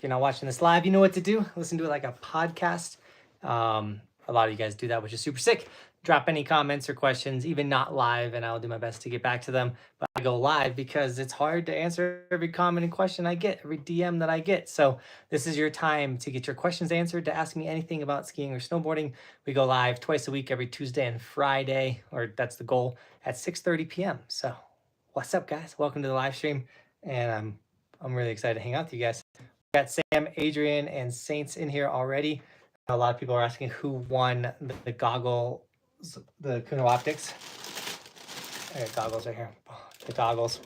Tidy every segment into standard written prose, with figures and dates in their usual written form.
you're not watching this live, you know what to do. Listen to it like a podcast. A lot of you guys do that, which is super sick. Drop any comments or questions, even not live, and I'll do my best to get back to them. But I go live because it's hard to answer every comment and question I get, every DM that I get. So this is your time to get your questions answered, to ask me anything about skiing or snowboarding. We go live twice a week, every Tuesday and Friday, or that's the goal, at 6:30 p.m. So what's up, guys? Welcome to the live stream, and I'm really excited to hang out with you guys. We got Sam, Adrian, and Saints in here already. A lot of people are asking who won the goggles, the Kuno Optics. I got goggles right here. The goggles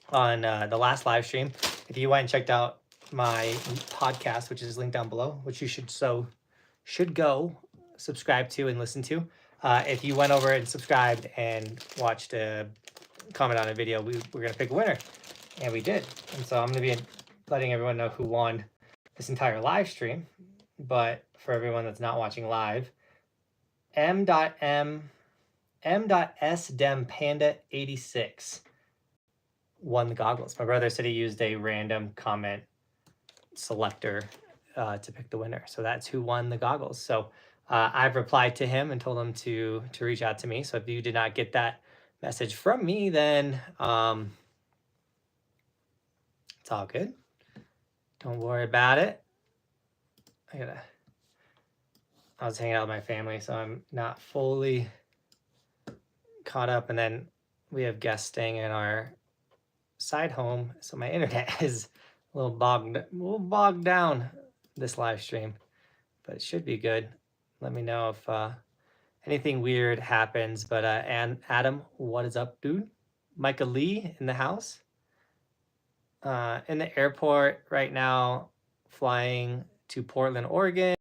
on the last live stream. If you went and checked out my podcast, which is linked down below, which you should go subscribe to and listen to. If you went over and subscribed and watched a comment on a video, we're gonna pick a winner, and we did. And so I'm gonna be letting everyone know who won this entire live stream. But for everyone that's not watching live, M.S.Dem.Panda86 won the goggles. My brother said he used a random comment selector to pick the winner. So that's who won the goggles. So I've replied to him and told him to reach out to me. So if you did not get that message from me, then it's all good. Don't worry about it. I was hanging out with my family, so I'm not fully caught up. And then we have guests staying in our side home, so my internet is a little bogged down this live stream, but it should be good. Let me know if anything weird happens. But and Adam, what is up, dude? Micah Lee in the house. In the airport right now, flying to Portland, Oregon.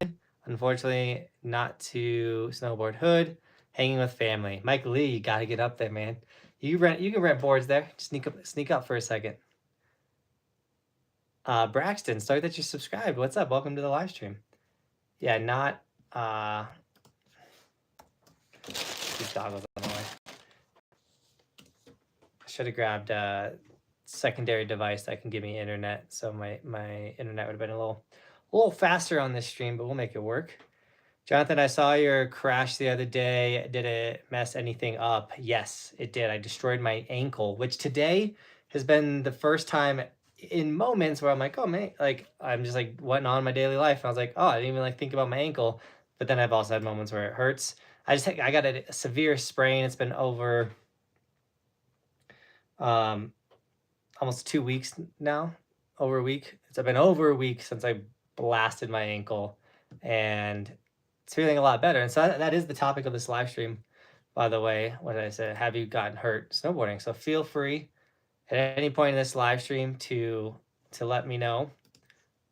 Unfortunately, not to Snowboard Hood. Hanging with family. Mike Lee, you gotta get up there, man. You can rent boards there. Sneak up for a second. Braxton, sorry that you subscribed. What's up? Welcome to the live stream. Yeah, not these goggles on the way. I should have grabbed a secondary device that can give me internet, so my internet would have been a little faster on this stream, but we'll make it work. Jonathan, I saw your crash the other day. Did it mess anything up? Yes, it did. I destroyed my ankle, which today has been the first time in moments where I'm like, oh man, like I'm just like went on my daily life. And I was like, oh, I didn't even like think about my ankle. But then I've also had moments where it hurts. I got a severe sprain. It's been over almost 2 weeks now, over a week. It's been over a week since I blasted my ankle, and it's feeling a lot better. And so that is the topic of this live stream, by the way. What did I say? Have you gotten hurt snowboarding? So feel free at any point in this live stream to let me know,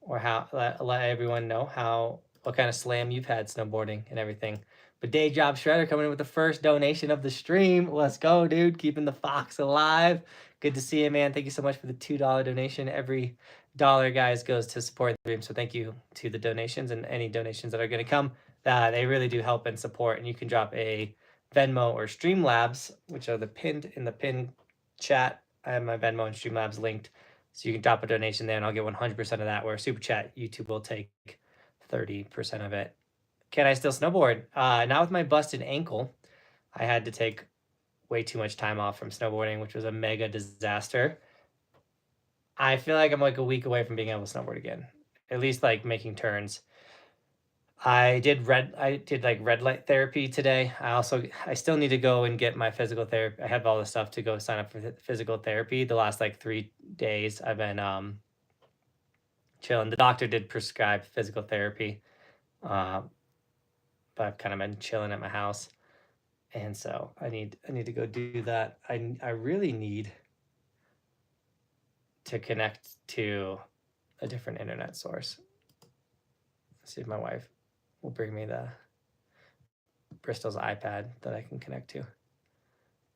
or let everyone know what kind of slam you've had snowboarding and everything. But Day Job Shredder coming in with the first donation of the stream. Let's go, dude. Keeping the Fox alive. Good to see you, man. Thank you so much for the $2 donation. Every dollar, guys, goes to support the stream. So thank you to the donations and any donations that are going to come. They really do help and support. And you can drop a Venmo or Streamlabs, which are pinned in the pin chat. I have my Venmo and Streamlabs linked. So you can drop a donation there and I'll get 100% of that, where Super Chat, YouTube will take 30% of it. Can I still snowboard? Not with my busted ankle. I had to take way too much time off from snowboarding, which was a mega disaster. I feel like I'm like a week away from being able to snowboard again, at least like making turns. I did red light therapy today. I still need to go and get my physical therapy. I have all the stuff to go sign up for physical therapy. The last like 3 days I've been chilling. The doctor did prescribe physical therapy, but I've kind of been chilling at my house. And so I need to go do that. I really need to connect to a different internet source. Let's see if my wife will bring me the Bristol's iPad that I can connect to.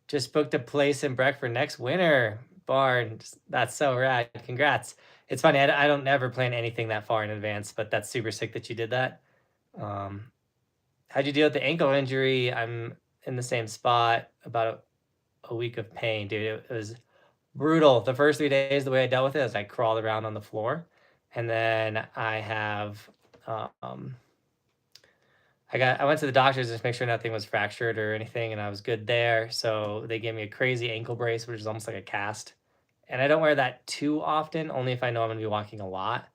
Just booked a place in Breck for next winter. Barn, that's so rad. Congrats. It's funny, I don't ever plan anything that far in advance, but that's super sick that you did that. How'd you deal with the ankle injury? I'm in the same spot, about a week of pain, dude. It was brutal. The first 3 days, the way I dealt with it is I crawled around on the floor, And then I have, I went to the doctors just to make sure nothing was fractured or anything, and I was good there. So they gave me a crazy ankle brace, which is almost like a cast. And I don't wear that too often, only if I know I'm gonna be walking a lot,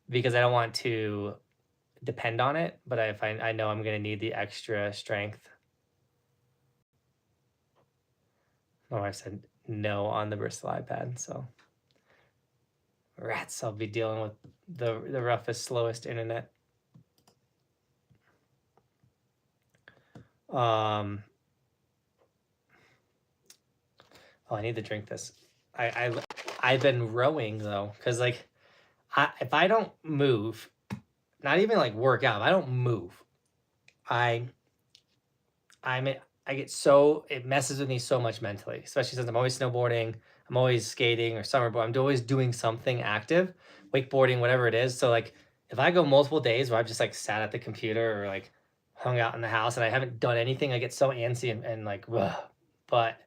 because I don't want to depend on it. But if I know I'm gonna need the extra strength. My wife said no on the Bristol iPad, so rats, I'll be dealing with the roughest, slowest internet. Oh, I need to drink this. I've been rowing though, because like if I don't move, not even like work out, if I don't move, I get so, it messes with me so much mentally, especially since I'm always snowboarding, I'm always skating or summerboard, I'm always doing something active, wakeboarding, whatever it is. So like if I go multiple days where I've just like sat at the computer or like hung out in the house and I haven't done anything, I get so antsy and like, ugh. But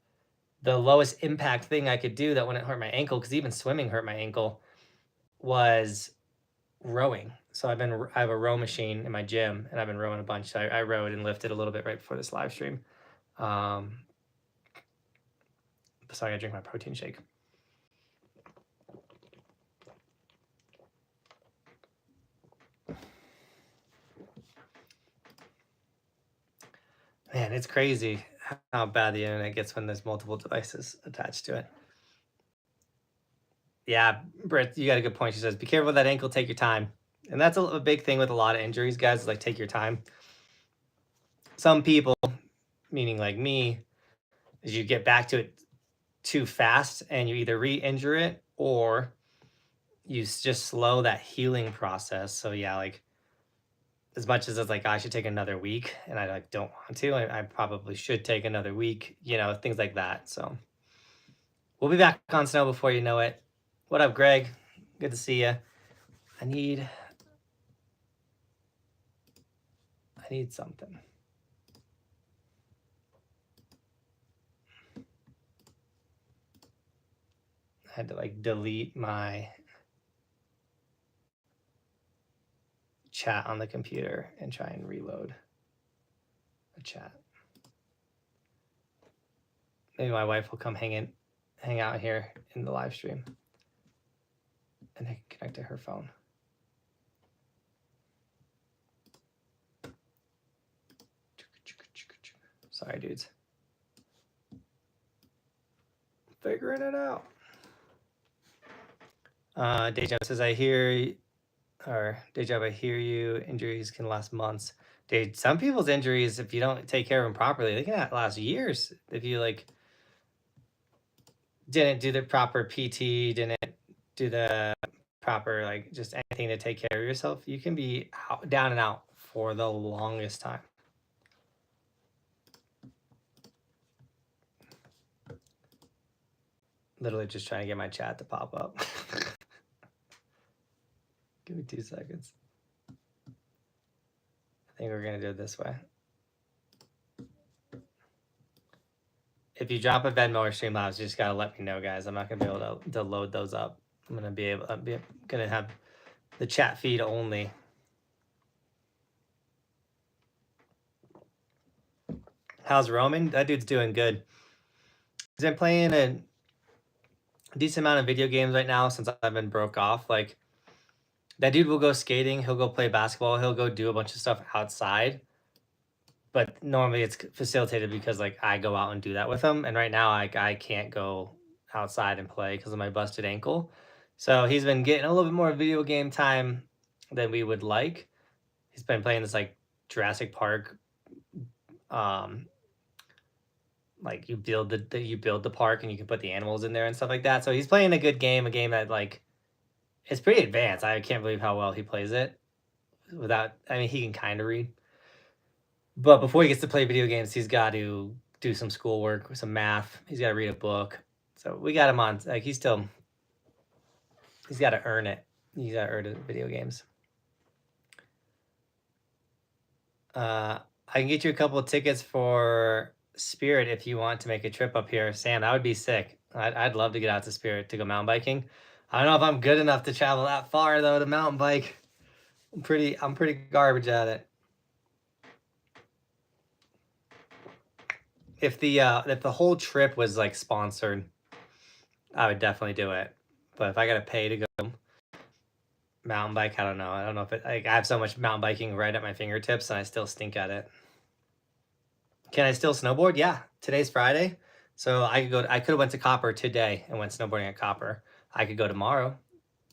the lowest impact thing I could do that wouldn't hurt my ankle, because even swimming hurt my ankle, was rowing. So I have a row machine in my gym and I've been rowing a bunch. So I rowed and lifted a little bit right before this live stream. So I gotta drink my protein shake. Man, it's crazy how bad the internet gets when there's multiple devices attached to it. Yeah, Britt, you got a good point. She says, be careful with that ankle, take your time. And that's a big thing with a lot of injuries, guys, is like take your time. Some people, meaning like me, is you get back to it too fast and you either re-injure it or you just slow that healing process. So yeah, like as much as it's like I should take another week and I like don't want to, I probably should take another week, you know, things like that. So we'll be back on snow before you know it. What up, Greg? Good to see you. I need something. I had to like delete my chat on the computer and try and reload the chat. Maybe my wife will come hang out here in the live stream and I can connect to her phone. Sorry, dudes. Figuring it out. Dayjob says, I hear you, injuries can last months. Dude, some people's injuries, if you don't take care of them properly, they can last years. If you like didn't do the proper PT, didn't do the proper, like just anything to take care of yourself, you can be down and out for the longest time. Literally just trying to get my chat to pop up. Give me 2 seconds. I think we're gonna do it this way. If you drop a Venmo or Streamlabs, you just gotta let me know, guys. I'm not gonna be able to load those up. I'm gonna have the chat feed only. How's Roman? That dude's doing good. He's been playing a decent amount of video games right now since I've been broke off. Like that dude will go skating, he'll go play basketball, he'll go do a bunch of stuff outside. But normally it's facilitated because like I go out and do that with him. And right now I can't go outside and play because of my busted ankle. So he's been getting a little bit more video game time than we would like. He's been playing this like Jurassic Park, like you build the park and you can put the animals in there and stuff like that. So he's playing a good game, a game that like it's pretty advanced. I can't believe how well he plays it without, I mean, he can kind of read. But before he gets to play video games, he's got to do some schoolwork, some math. He's got to read a book. So we got him on, like he's got to earn it. He's got to earn it, video games. I can get you a couple of tickets for Spirit if you want to make a trip up here. Sam, that would be sick. I'd love to get out to Spirit to go mountain biking. I don't know if I'm good enough to travel that far though to mountain bike. I'm pretty garbage at it. If the whole trip was like sponsored, I would definitely do it. But if I gotta pay to go mountain bike, I don't know. I don't know if it, like, I have so much mountain biking right at my fingertips and I still stink at it. Can I still snowboard? Yeah. Today's Friday. So I could have went to Copper today and went snowboarding at Copper. I could go tomorrow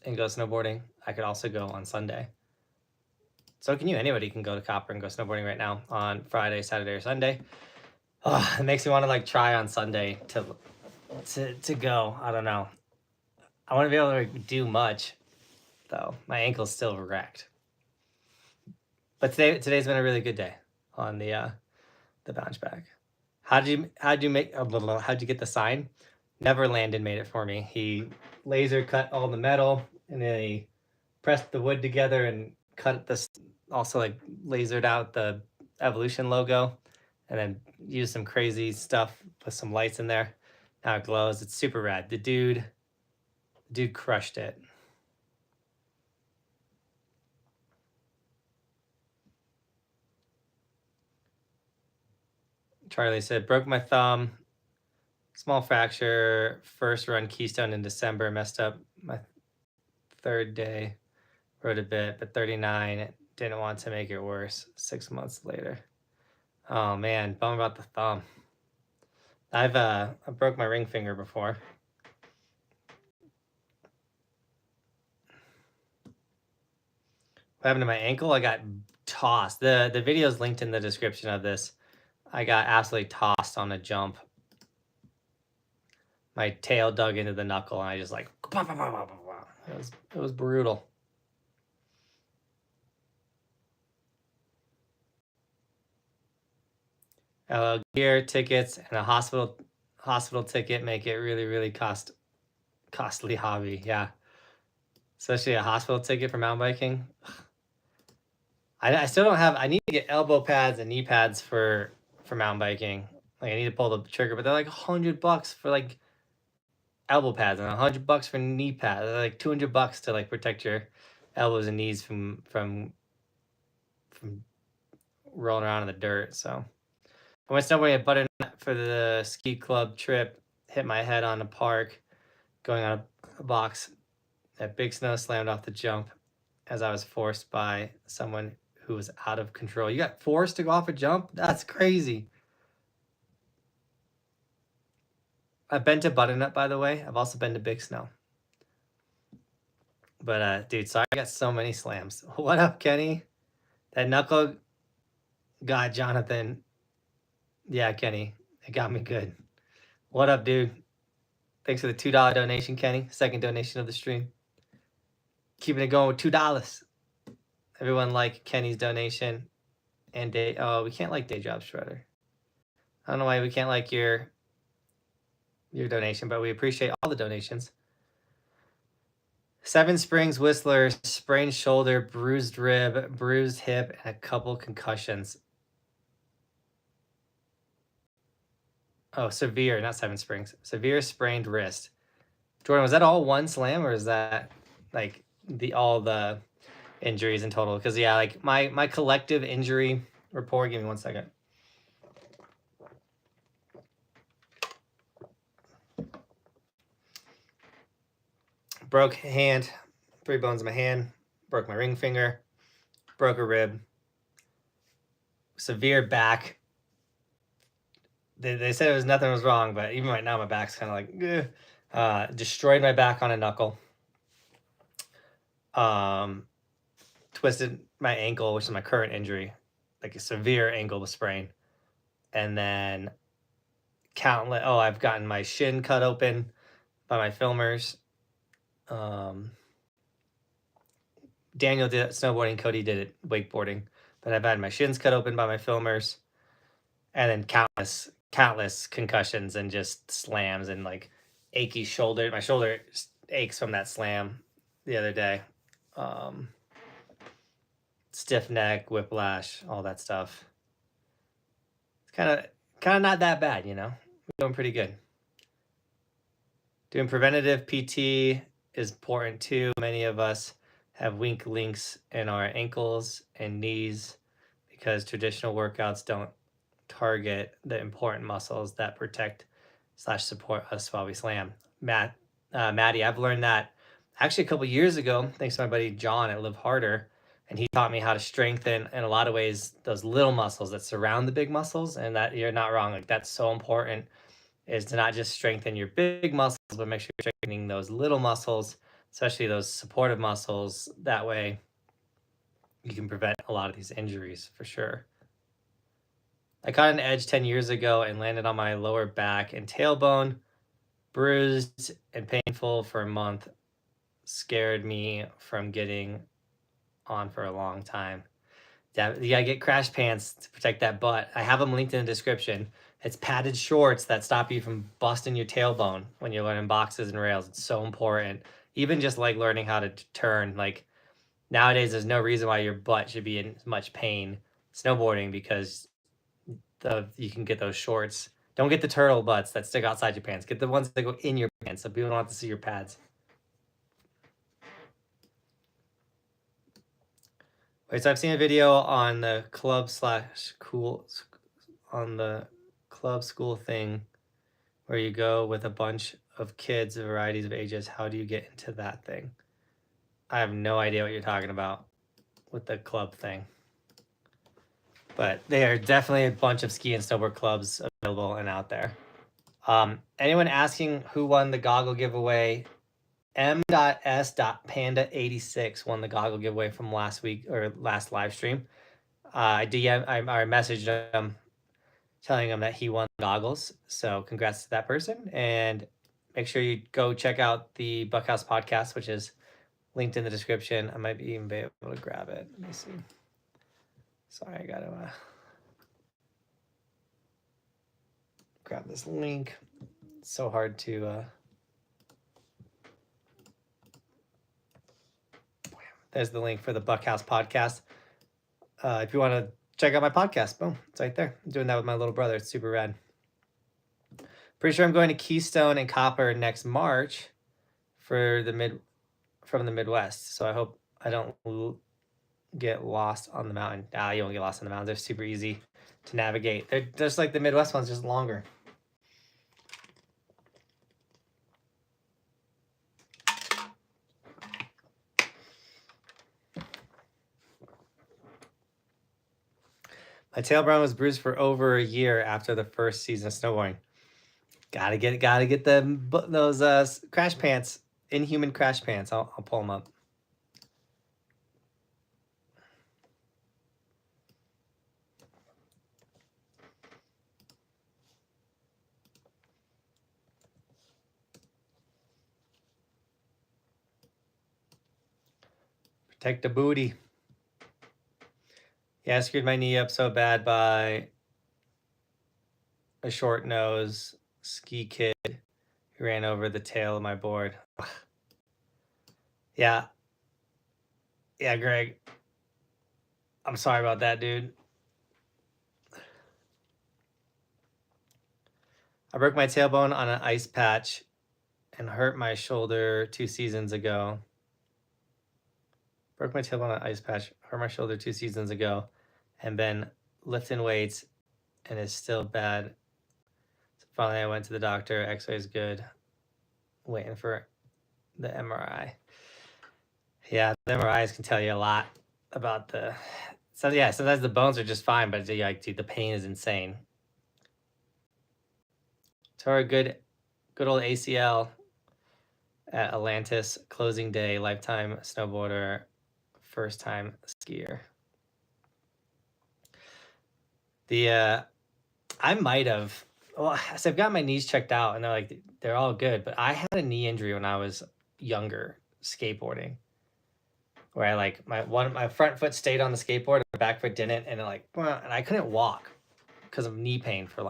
and go snowboarding. I could also go on Sunday. So can you. Anybody can go to Copper and go snowboarding right now on Friday, Saturday, or Sunday. Oh, it makes me want to like try on Sunday to go. I don't know. I want to be able to do much, though. My ankle's still wrecked. But today's been a really good day on the bounce back. How'd you get the sign? Never Landon made it for me. He laser cut all the metal and then he pressed the wood together and cut this, also like lasered out the Evolution logo and then used some crazy stuff with some lights in there. Now it glows. It's super rad. The dude crushed it. Charlie said, broke my thumb, small fracture, first run Keystone in December, messed up my third day, rode a bit, but 39, didn't want to make it worse 6 months later. Oh man, bum about the thumb. I broke my ring finger before. What happened to my ankle? I got tossed. The video's linked in the description of this. I got absolutely tossed on a jump. My tail dug into the knuckle and I just like, it was brutal. Gear tickets and a hospital ticket make it really, really costly hobby. Yeah. Especially a hospital ticket for mountain biking. I still don't have, I need to get elbow pads and knee pads for mountain biking. Like I need to pull the trigger, but they're like $100 for like elbow pads and $100 for knee pads. They're like $200 to like protect your elbows and knees from rolling around in the dirt. So I went snowboarding at Butternut for the ski club trip, hit my head on a park, going on a box. That big snow slammed off the jump as I was forced by someone who was out of control. You got forced to go off a jump? That's crazy. I've been to Butternut, by the way. I've also been to Big Snow. But, dude, sorry, I got so many slams. What up, Kenny? That knuckle got Johnathan. Yeah, Kenny, it got me good. What up, dude? Thanks for the $2 donation, Kenny. Second donation of the stream. Keeping it going with $2. Everyone like Kenny's donation. And oh, we can't like Day Job Shredder. I don't know why we can't like your donation, but we appreciate all the donations. Seven Springs Whistler, sprained shoulder, bruised rib, bruised hip, and a couple concussions. Oh, severe, not Seven Springs. Severe sprained wrist. Jordan, was that all one slam or is that like all the injuries in total? Because yeah, like my collective injury report, give me 1 second. Broke hand, 3 bones in my hand, broke my ring finger, broke a rib, severe back. They said it was nothing was wrong, but even right now my back's kind of like, destroyed my back on a knuckle. Twisted my ankle, which is my current injury, like a severe ankle sprain. And then I've gotten my shin cut open by my filmers. Daniel did it snowboarding, Cody did it wakeboarding, but I've had my shins cut open by my filmers, and then countless concussions and just slams and like achy shoulder. My shoulder aches from that slam the other day. Stiff neck, whiplash, all that stuff. It's kind of not that bad, you know. We're doing pretty good. Doing preventative PT is important too. Many of us have weak links in our ankles and knees because traditional workouts don't target the important muscles that protect slash support us while we slam. Maddie, I've learned that actually a couple years ago, thanks to my buddy John at Live Harder, and he taught me how to strengthen in a lot of ways those little muscles that surround the big muscles. And that you're not wrong, like that's so important, is to not just strengthen your big muscles, but make sure you're strengthening those little muscles, especially those supportive muscles. That way you can prevent a lot of these injuries for sure. I caught an edge 10 years ago and landed on my lower back and tailbone, bruised and painful for a month. Scared me from getting on for a long time. Yeah, you gotta get crash pants to protect that butt. I have them linked in the description. It's padded shorts that stop you from busting your tailbone when you're learning boxes and rails. It's so important. Even just like learning how to turn, like nowadays, there's no reason why your butt should be in much pain snowboarding because you can get those shorts. Don't get the turtle butts that stick outside your pants. Get the ones that go in your pants so people don't have to see your pads. Wait, so I've seen a video on the club school thing where you go with a bunch of kids of varieties of ages. How do you get into that thing? I have no idea what you're talking about with the club thing. But there are definitely a bunch of ski and snowboard clubs available and out there. Anyone asking who won the goggle giveaway? M.S.Panda86 won the goggle giveaway from last week or last live stream. I messaged him telling him that he won the goggles. So congrats to that person. And make sure you go check out the Buckhouse podcast, which is linked in the description. I might even be able to grab it. Let me see. Sorry, I gotta grab this link. It's so hard to there's the link for the Buckhouse podcast. If you want to check out my podcast, boom, it's right there. I'm doing that with my little brother. It's super rad. Pretty sure I'm going to Keystone and Copper next March for from the Midwest. So I hope I don't get lost on the mountain. You won't get lost on the mountains. They're super easy to navigate. They're just like the Midwest ones, just longer. My tailbone was bruised for over a year after the first season of snowboarding. Gotta get those crash pants, Inhuman crash pants. I'll pull them up. Protect the booty. Yeah, I screwed my knee up so bad by a short nose ski kid who ran over the tail of my board. Yeah, Greg. I'm sorry about that, dude. I broke my tailbone on an ice patch and hurt my shoulder 2 seasons ago. Broke my tailbone on an ice patch, hurt my shoulder 2 seasons ago, and been lifting weights and is still bad. So finally I went to the doctor, x-ray is good, waiting for the MRI. Yeah, the MRIs can tell you a lot about the, so yeah, sometimes the bones are just fine, but like, dude, the pain is insane. Tore a good old ACL at Atlantis, closing day, lifetime snowboarder, first time skier. I might have, well, so I've got my knees checked out and they're all good, but I had a knee injury when I was younger skateboarding, where my front foot stayed on the skateboard and my back foot didn't, and and I couldn't walk because of knee pain for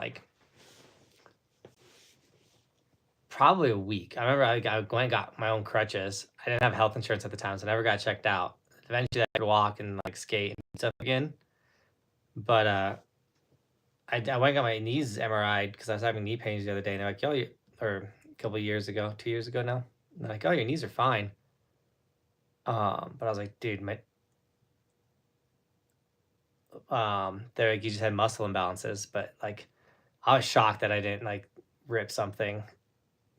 probably a week. I remember I went and got my own crutches. I didn't have health insurance at the time, so I never got checked out. Eventually I could walk and skate and stuff again. But I went and got my knees MRI'd because I was having knee pains the other day, and they're like, yo, or a couple of years ago, 2 years ago now. And they're like, oh, your knees are fine. But I was like, dude, they're like, you just had muscle imbalances. But like, I was shocked that I didn't like rip something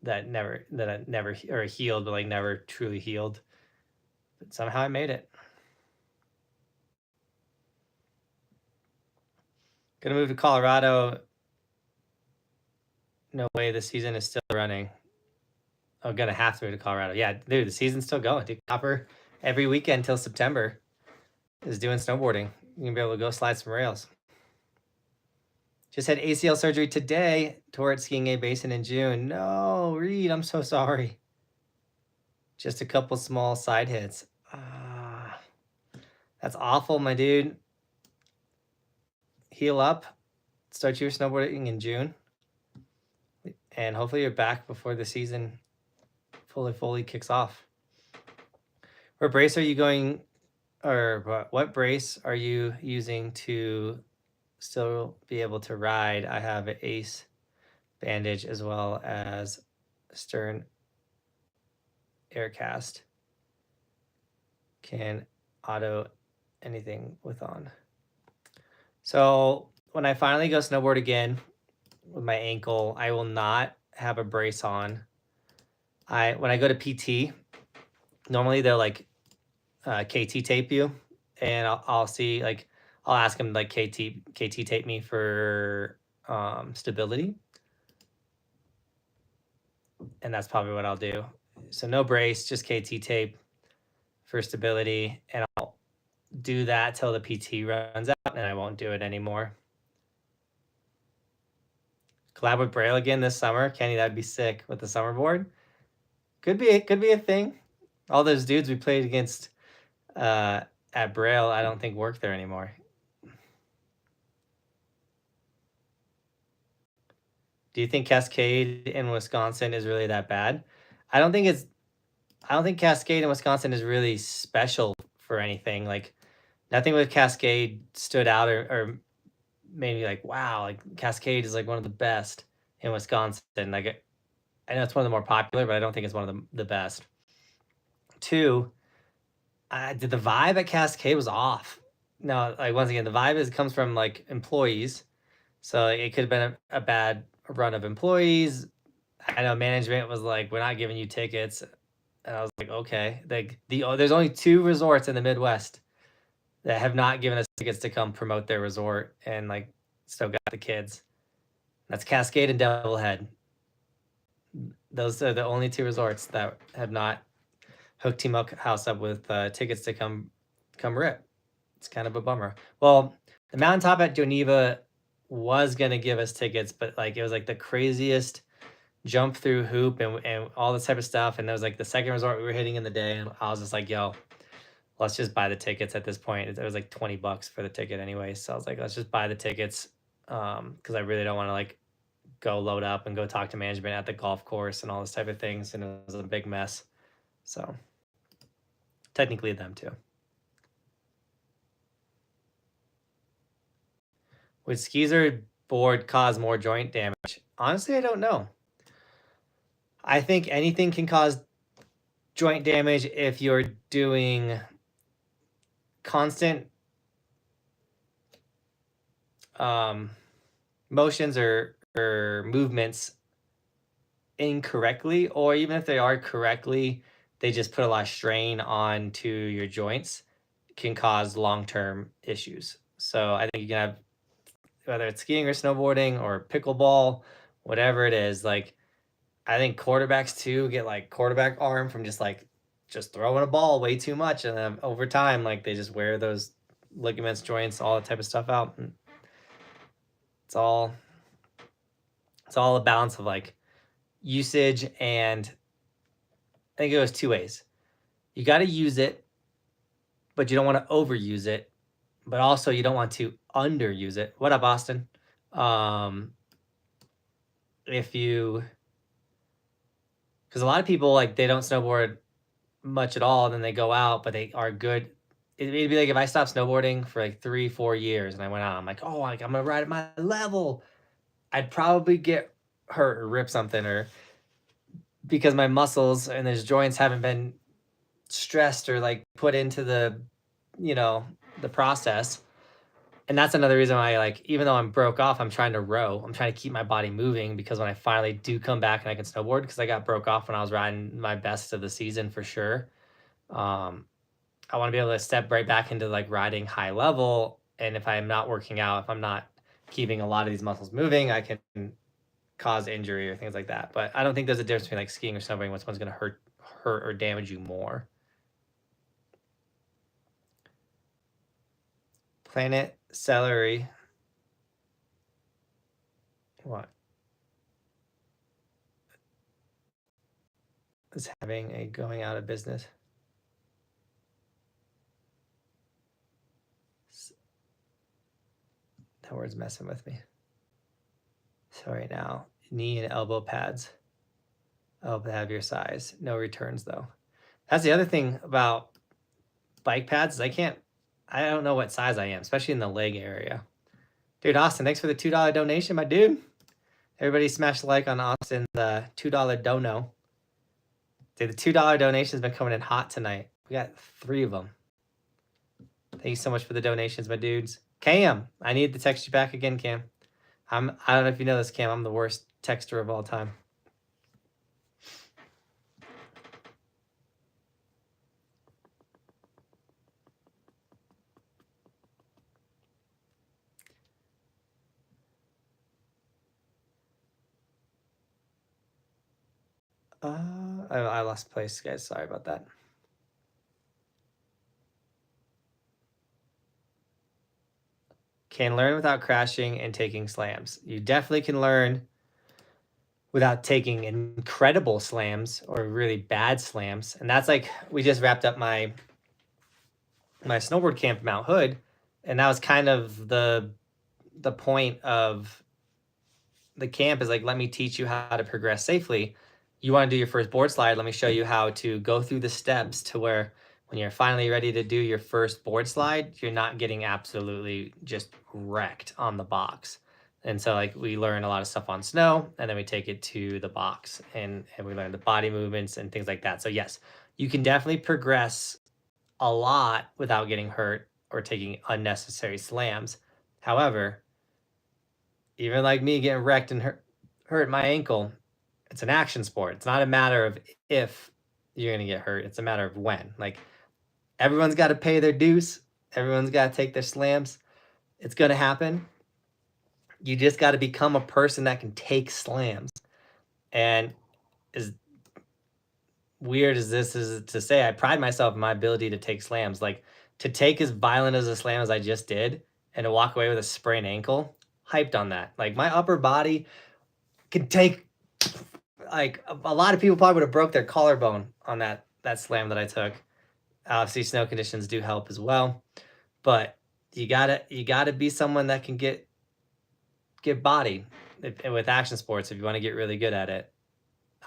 that I never or healed, but like never truly healed. But somehow I made it. Gonna move to Colorado. No way, the season is still running. I'm gonna have to move to Colorado. Yeah, dude, the season's still going. Dude, Copper every weekend till September is doing snowboarding. You're gonna be able to go slide some rails. Just had ACL surgery today. Tore at Skiing A Basin in June. No, Reed, I'm so sorry. Just a couple small side hits. That's awful, my dude. Heal up. Start your snowboarding in June. And hopefully you're back before the season fully kicks off. What brace are you going, or what brace are you using to still be able to ride? I have an ACE bandage as well as stern air cast. Can auto anything with on. So when I finally go snowboard again with my ankle, I will not have a brace on. When I go to PT, normally they'll like KT tape you, and I'll see like I'll ask them like KT tape me for stability, and that's probably what I'll do. So no brace, just KT tape for stability, and I'll do that till the PT runs out, and I won't do it anymore. Collab with Braille again this summer, Kenny. That'd be sick with the summer board. Could be a thing. All those dudes we played against at Braille, I don't think work there anymore. Do you think Cascade in Wisconsin is really that bad? I don't think Cascade in Wisconsin is really special for anything. Like nothing with Cascade stood out or made me like, wow, like Cascade is like one of the best in Wisconsin. Like I know it's one of the more popular, but I don't think it's one of the best. Two, the vibe at Cascade was off. No, like once again, the vibe comes from like employees. So it could have been a bad run of employees. I know management was like, we're not giving you tickets. And I was like, okay. Like there's only 2 resorts in the Midwest that have not given us tickets to come promote their resort and like still got the kids. That's Cascade and Devilhead. Those are the only 2 resorts that have not hooked Team House up with tickets to come rip. It's kind of a bummer. Well, the mountaintop at Geneva was gonna give us tickets, but like it was like the craziest jump through hoop and all this type of stuff. And it was like the second resort we were hitting in the day, and I was just like, yo, let's just buy the tickets at this point. It was like $20 for the ticket anyway. So I was like, let's just buy the tickets. Because I really don't want to like go load up and go talk to management at the golf course and all this type of things. And it was a big mess. So technically them too. Would skis or board cause more joint damage? Honestly, I don't know. I think anything can cause joint damage if you're doing constant motions or movements incorrectly, or even if they are correctly, they just put a lot of strain onto your joints, can cause long-term issues. So I think you can have, whether it's skiing or snowboarding or pickleball, whatever it is, like I think quarterbacks too get like quarterback arm from just throwing a ball way too much, and then over time like they just wear those ligaments, joints, all that type of stuff out. And it's all a balance of like usage, and I think it goes 2 ways. You got to use it, but you don't want to overuse it, but also you don't want to underuse it. What up, Austin? Because a lot of people like they don't snowboard much at all, and then they go out, but they are good. It'd be like if I stopped snowboarding for like 3-4 years and I went out, I'm like, oh, like I'm gonna ride at my level. I'd probably get hurt or rip something, or because my muscles and those joints haven't been stressed or like put into the, you know, the process. And that's another reason why, like, even though I'm broke off, I'm trying to row. I'm trying to keep my body moving because when I finally do come back and I can snowboard, because I got broke off when I was riding my best of the season for sure. I want to be able to step right back into like riding high level. And if I'm not working out, if I'm not keeping a lot of these muscles moving, I can cause injury or things like that. But I don't think there's a difference between like skiing or snowboarding. Which one's going to hurt or damage you more? Planet Celery. What? Is having a going out of business. That word's messing with me. So right now, knee and elbow pads. I hope they have your size. No returns though. That's the other thing about bike pads is I don't know what size I am, especially in the leg area. Dude, Austin, thanks for the $2 donation, my dude. Everybody smash the like on Austin, the $2 dono. Dude, the $2 donation's been coming in hot tonight. We got 3 of them. Thank you so much for the donations, my dudes. Cam, I need to text you back again, Cam. I don't know if you know this, Cam. I'm the worst texter of all time. I lost place, guys. Sorry about that. Can learn without crashing and taking slams. You definitely can learn without taking incredible slams or really bad slams. And that's like, we just wrapped up my snowboard camp Mount Hood, and that was kind of the point of the camp is like, let me teach you how to progress safely. You want to do your first board slide, let me show you how to go through the steps to where when you're finally ready to do your first board slide, you're not getting absolutely just wrecked on the box. And so like we learn a lot of stuff on snow, and then we take it to the box and we learn the body movements and things like that. So yes, you can definitely progress a lot without getting hurt or taking unnecessary slams. However, even like me getting wrecked and hurt my ankle, it's an action sport. It's not a matter of if you're going to get hurt. It's a matter of when. Like, everyone's got to pay their dues. Everyone's got to take their slams. It's going to happen. You just got to become a person that can take slams. And as weird as this is to say, I pride myself in my ability to take slams. Like, to take as violent as a slam as I just did and to walk away with a sprained ankle, hyped on that. Like, my upper body can take, like, a lot of people probably would have broke their collarbone on that slam that I took. Obviously, snow conditions do help as well, but you gotta be someone that can get bodied with action sports if you want to get really good at it.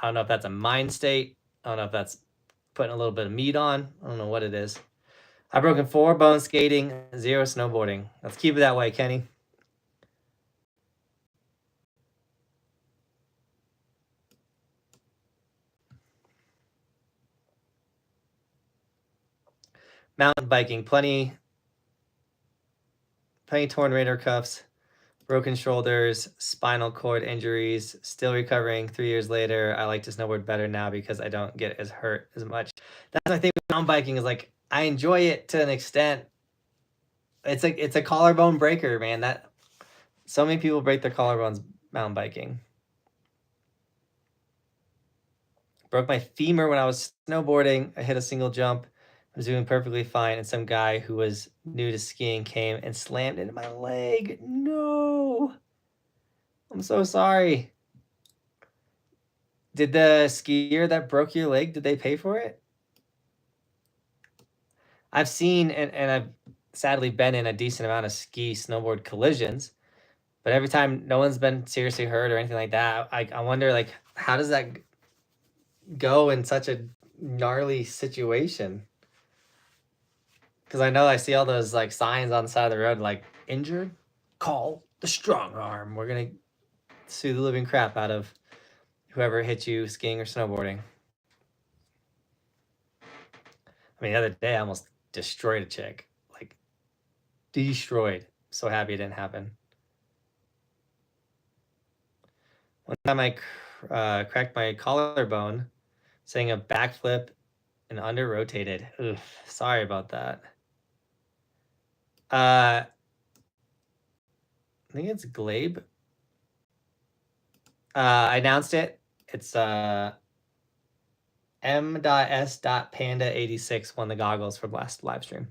I don't know if that's a mind state. I don't know if that's putting a little bit of meat on. I don't know what it is. I've broken 4 bones skating, 0 snowboarding. Let's keep it that way, Kenny. Mountain biking, plenty torn radar cuffs, broken shoulders, spinal cord injuries, still recovering 3 years later. I like to snowboard better now because I don't get as hurt as much. That's my thing with mountain biking is like, I enjoy it to an extent. It's like, it's a collarbone breaker, man. That so many people break their collarbones mountain biking. Broke my femur when I was snowboarding. I hit a single jump. I was doing perfectly fine, and some guy who was new to skiing came and slammed into my leg. No. I'm so sorry. Did the skier that broke your leg, did they pay for it? I've seen, and I've sadly been in a decent amount of snowboard collisions, but every time no one's been seriously hurt or anything like that, I wonder, like, how does that go in such a gnarly situation? Because I know I see all those like signs on the side of the road, like, injured, call the strong arm. We're gonna sue the living crap out of whoever hit you skiing or snowboarding. I mean, the other day I almost destroyed a chick. Like, destroyed. So happy it didn't happen. One time I cracked my collarbone saying a backflip and under rotated. Oof, sorry about that. I think it's Glabe. I announced it. It's M.S.Panda86 won the goggles from last live stream.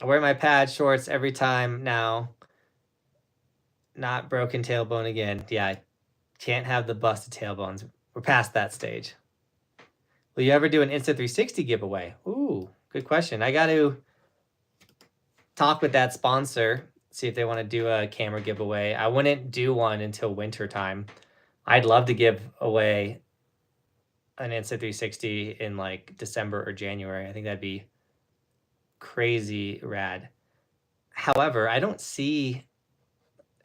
I wear my pad shorts every time now. Not broken tailbone again. Yeah, I can't have the busted tailbones. We're past that stage. Will you ever do an Insta360 giveaway? Ooh, good question. I got to talk with that sponsor, see if they want to do a camera giveaway. I wouldn't do one until winter time. I'd love to give away an Insta360 in like December or January. I think that'd be crazy rad. However, I don't see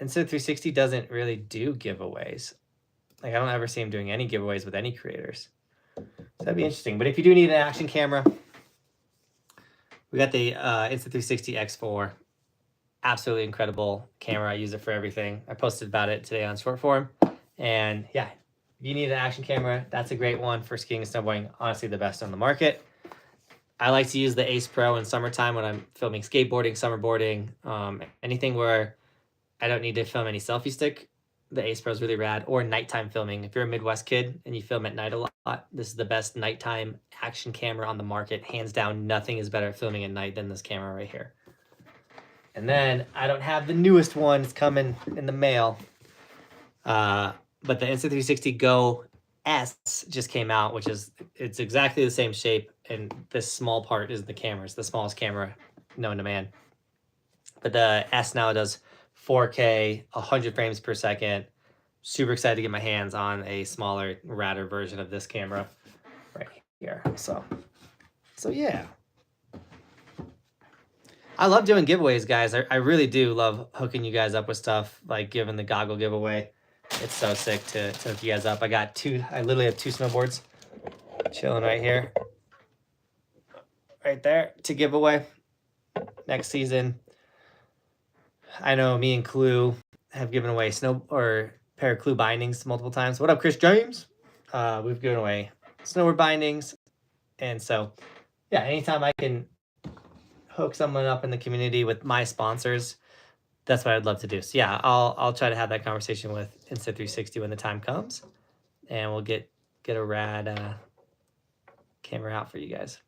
Insta360 doesn't really do giveaways. Like I don't ever see him doing any giveaways with any creators. So that'd be interesting. But if you do need an action camera, we got the Insta360 X4. Absolutely incredible camera. I use it for everything. I posted about it today on short form. And yeah, if you need an action camera, that's a great one for skiing and snowboarding. Honestly, the best on the market. I like to use the Ace Pro in summertime when I'm filming skateboarding, summerboarding, anything where I don't need to film any selfie stick. The Ace Pro is really rad. Or nighttime filming. If you're a Midwest kid and you film at night a lot, this is the best nighttime action camera on the market. Hands down, nothing is better at filming at night than this camera right here. And then I don't have the newest one. It's coming in the mail. But the Insta360 Go S just came out, which is, it's exactly the same shape. And this small part is the camera. It's the smallest camera known to man. But the S now does 4K, 100 frames per second. Super excited to get my hands on a smaller, radder version of this camera right here. So yeah. I love doing giveaways, guys. I really do love hooking you guys up with stuff, like giving the goggle giveaway. It's so sick to hook you guys up. I literally have 2 snowboards chilling right here. Right there to give away next season. I know me and Clew have given away pair of Clew bindings multiple times. What up, Chris James? We've given away snowboard bindings. And so, yeah, anytime I can hook someone up in the community with my sponsors, that's what I'd love to do. So yeah, I'll try to have that conversation with Insta360 when the time comes, and we'll get a rad camera out for you guys.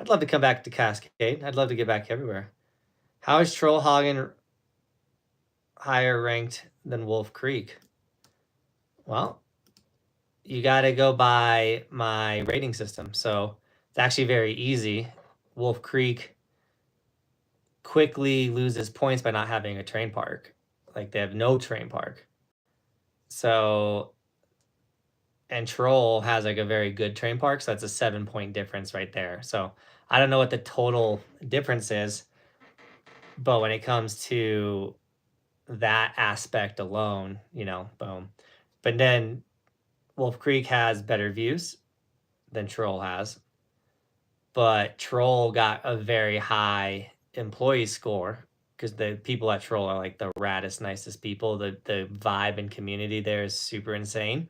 I'd love to come back to Cascade. I'd love to get back everywhere. How is Trollhagen higher ranked than Wolf Creek? Well, you got to go by my rating system. So it's actually very easy. Wolf Creek quickly loses points by not having a terrain park. Like they have no terrain park. So, and Troll has like a very good terrain park. So that's a 7-point difference right there. So I don't know what the total difference is, but when it comes to that aspect alone, you know, boom. But then Wolf Creek has better views than Troll has. But Troll got a very high employee score because the people at Troll are like the raddest, nicest people. The vibe and community there is super insane.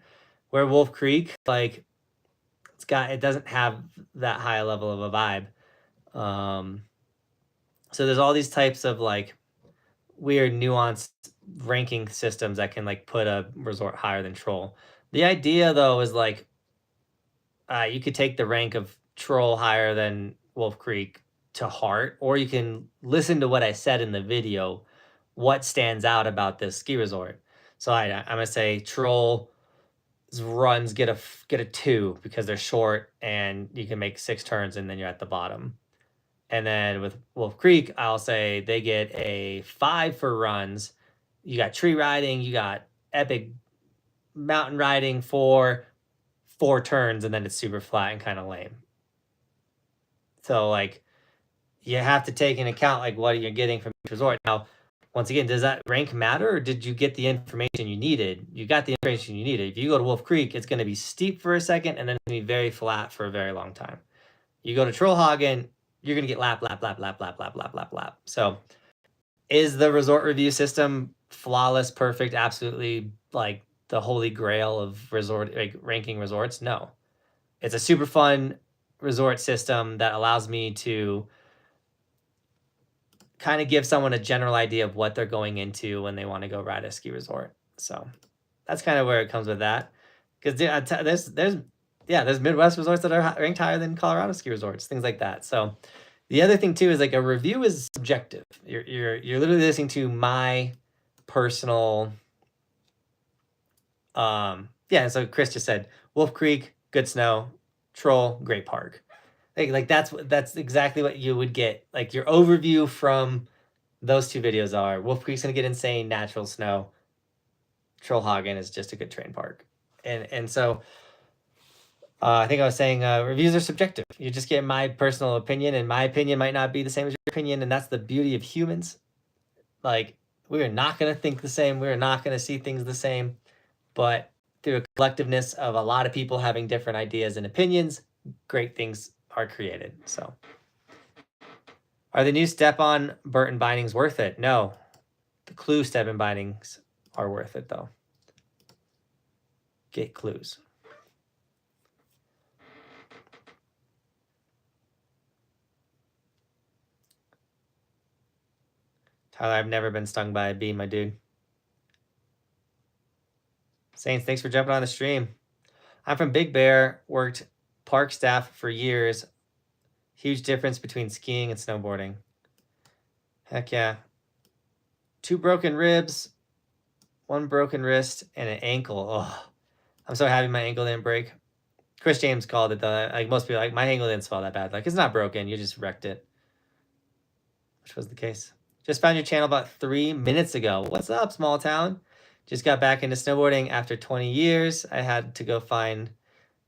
Where Wolf Creek, like, it doesn't have that high level of a vibe. So there's all these types of like weird nuanced ranking systems that can like put a resort higher than Troll. The idea though is like you could take the rank of Troll higher than Wolf Creek to heart, or you can listen to what I said in the video, what stands out about this ski resort. So I'm gonna say Troll's runs get a 2 because they're short and you can make 6 turns and then you're at the bottom. And then with Wolf Creek, I'll say they get a 5 for runs. You got tree riding, you got epic mountain riding for 4 turns, and then it's super flat and kind of lame. So like you have to take into account like what you're getting from each resort. Now, once again, does that rank matter, or did you get the information you needed? You got the information you needed. If you go to Wolf Creek, it's going to be steep for a second, and then it's going to be very flat for a very long time. You go to Trollhagen, you're going to get lap, lap, lap, lap, lap, lap, lap, lap, lap. So is the resort review system flawless, perfect, absolutely like the holy grail of resort, like ranking resorts? No. It's a super fun resort system that allows me to kind of give someone a general idea of what they're going into when they want to go ride a ski resort. So that's kind of where it comes with that. Because there's Midwest resorts that are ranked higher than Colorado ski resorts, things like that. So the other thing too is like a review is subjective. You're literally listening to my personal. Yeah. So Chris just said Wolf Creek, good snow, Troll, great park. Like that's exactly what you would get. Like your overview from those two videos are Wolf Creek's gonna get insane, natural snow. Trollhagen is just a good train park, and so I think I was saying reviews are subjective. You just get my personal opinion, and my opinion might not be the same as your opinion, and that's the beauty of humans. Like we are not gonna think the same. We are not gonna see things the same, but through a collectiveness of a lot of people having different ideas and opinions, great things are created. So, are the new step-on Burton bindings worth it? No. The Clew step-in bindings are worth it, though. Get Clews. Tyler, I've never been stung by a bee, my dude. Saints, thanks for jumping on the stream. I'm from Big Bear, worked park staff for years. Huge difference between skiing and snowboarding. Heck yeah. 2 broken ribs, 1 broken wrist, and an ankle. Oh, I'm so happy my ankle didn't break. Chris James called it though. Like most people, like my ankle didn't swell that bad. Like it's not broken. You just wrecked it, which was the case. Just found your channel about 3 minutes ago. What's up, small town? Just got back into snowboarding after 20 years. I had to go find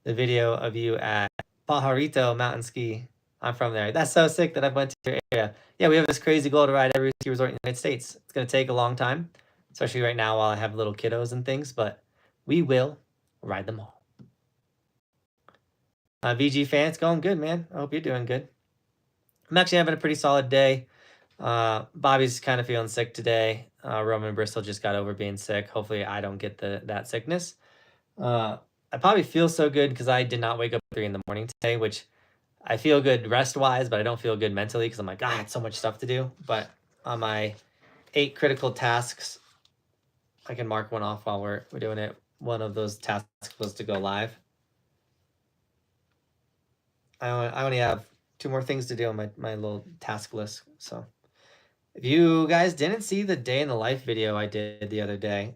the video of you at Pajarito Mountain Ski. I'm from there. That's so sick that I went to your area. Yeah, we have this crazy goal to ride every ski resort in the United States. It's going to take a long time, especially right now while I have little kiddos and things, but we will ride them all. VG fan, it's going good, man. I hope you're doing good. I'm actually having a pretty solid day. Bobby's kind of feeling sick today. Roman Bristol just got over being sick. Hopefully I don't get that sickness. I probably feel so good because I did not wake up at 3 in the morning today, which I feel good rest-wise, but I don't feel good mentally because I'm like, I had so much stuff to do. But on my 8 critical tasks, I can mark one off while we're doing it. One of those tasks was to go live. I only have 2 more things to do on my little task list. So if you guys didn't see the day in the life video I did the other day,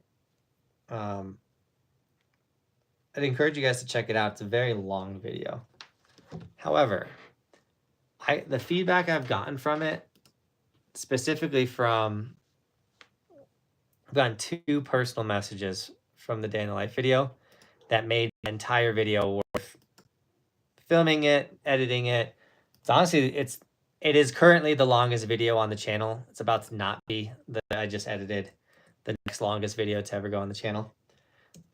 I'd encourage you guys to check it out. It's a very long video. However, the feedback I've gotten from it, specifically from, I've gotten 2 personal messages from the day in the life video that made the entire video worth filming it, editing it. It's honestly, it is currently the longest video on the channel. It's about to not be. I just edited the next longest video to ever go on the channel.